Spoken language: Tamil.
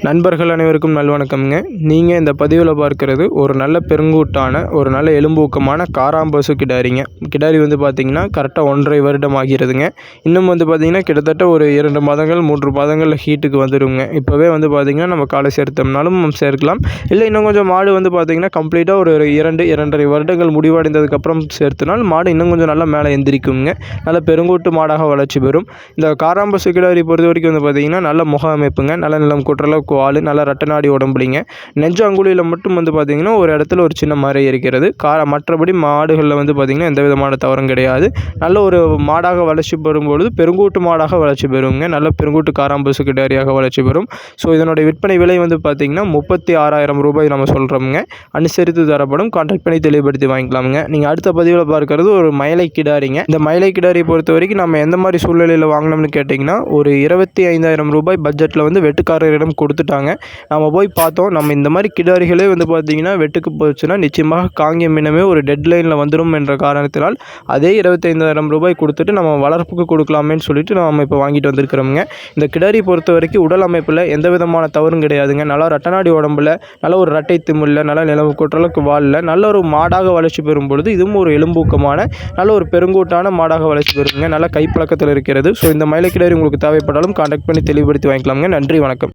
நண்பர்கள் அனைவருக்கும் நல்வணக்கம்ங்க. நீங்கள் இந்த பதிவில் பார்க்குறது ஒரு நல்ல பெருங்கூட்டான ஒரு நல்ல எலும்பூக்கமான காராம்பசு கிடாரிங்க. கிடாரி வந்து பார்த்திங்கன்னா கரெக்டாக 1.5 வருடம் ஆகிறதுங்க. இன்னும் வந்து பார்த்திங்கன்னா கிட்டத்தட்ட ஒரு 2 மாதங்கள் 3 மாதங்களில் ஹீட்டுக்கு வந்துடுங்க. இப்போவே வந்து பார்த்திங்கன்னா நம்ம காலை சேர்த்தோம்னாலும் சேர்க்கலாம். இல்லை இன்னும் கொஞ்சம் மாடு வந்து பார்த்திங்கன்னா கம்ப்ளீட்டாக ஒரு 2-2.5 வருடங்கள் முடிவடைந்ததுக்கப்புறம் சேர்த்துனால் மாடு இன்னும் கொஞ்சம் நல்லா மேலே எந்திரிக்குங்க. நல்ல பெருங்கூட்டு மாடாக வளர்ச்சி பெறும். இந்த காராம்பசு கிடாரி பொறுத்த வரைக்கும் வந்து பார்த்திங்கன்னா நல்ல முக அமைப்புங்க, நல்ல நிலம் குற்றளவுக்கு வால், நல்ல ரட்டநாடி உடம்புலிங்க. நெஞ்சு அங்குலியில் மட்டும் வந்து பார்த்திங்கன்னா ஒரு இடத்துல ஒரு சின்ன மறை இருக்கிறது. மற்றபடி மாடுகளில் வந்து பார்த்திங்கன்னா எந்த விதமான தவறும் கிடையாது. நல்ல ஒரு மாடாக வளர்ச்சி பெறும்பொழுது பெருங்கூட்டு மாடாக வளர்ச்சி பெறுங்க. நல்ல பெருங்கூட்டு காராம்பசு கிடாரியாக வளர்ச்சி பெறும். ஸோ இதனுடைய விற்பனை விலை வந்து பார்த்திங்கன்னா 36,000 ரூபாய் நம்ம சொல்கிறோமுங்க. அனுசரித்து தரப்படும். கான்டாக்ட் பண்ணி தெளிவுபடுத்தி வாங்கிக்கலாமுங்க. நீங்கள் அடுத்த பதிவில் பார்க்குறது ஒரு மயிலை கிடாரிங்க. இந்த மயிலை கிடாரியை பொறுத்த வரைக்கும் நம்ம எந்த மாதிரி சூழ்நிலையில் வாங்கினோம்னு கேட்டிங்கன்னா ஒரு 25,000 ரூபாய் பட்ஜெட்டில் வந்து வெட்டுக்காரரிடம் கொடுத்துட்டாங்க. நம்ம போய் பார்த்தோம். நம்ம இந்த மாதிரி கிடாரிகளே வந்து பார்த்திங்கன்னா வெட்டுக்கு போச்சுன்னா நிச்சயமாக காங்கேயம் இனமே ஒரு டெட்லைனில் வந்துடும் என்ற காரணத்தினால் அதே 25,000 ரூபாய் கொடுத்துட்டு நம்ம வளர்ப்புக்கு கொடுக்கலாமேன்னு சொல்லிட்டு நம்ம இப்போ வாங்கிட்டு வந்திருக்கிறோமுங்க. இந்த கிடாரி பொறுத்த வரைக்கும் உடல் அமைப்பில் எந்த விதமான தவறும் கிடையாதுங்க. நல்லா ரட்டநாடி உடம்புல, நல்ல ஒரு ரட்டை திமிழில், நல்ல நிலவு குற்றளவுக்கு வாலில் நல்ல ஒரு மாடாக வளர்ச்சி பெறும் பொழுது இதுவும் ஒரு எலும்பூக்கமான நல்ல ஒரு பெருங்கூட்டான மாடாக வளர்ச்சி பெறுங்க. நல்ல கைப்பழக்கத்தில் இருக்கிறது. ஸோ இந்த மயிலை கிடாரி உங்களுக்கு தேவைப்பட்டாலும் கான்டாக்ட் பண்ணி தெளிவுபடுத்தி வாங்கிக்கலாமுங்க. நன்றி, வணக்கம்.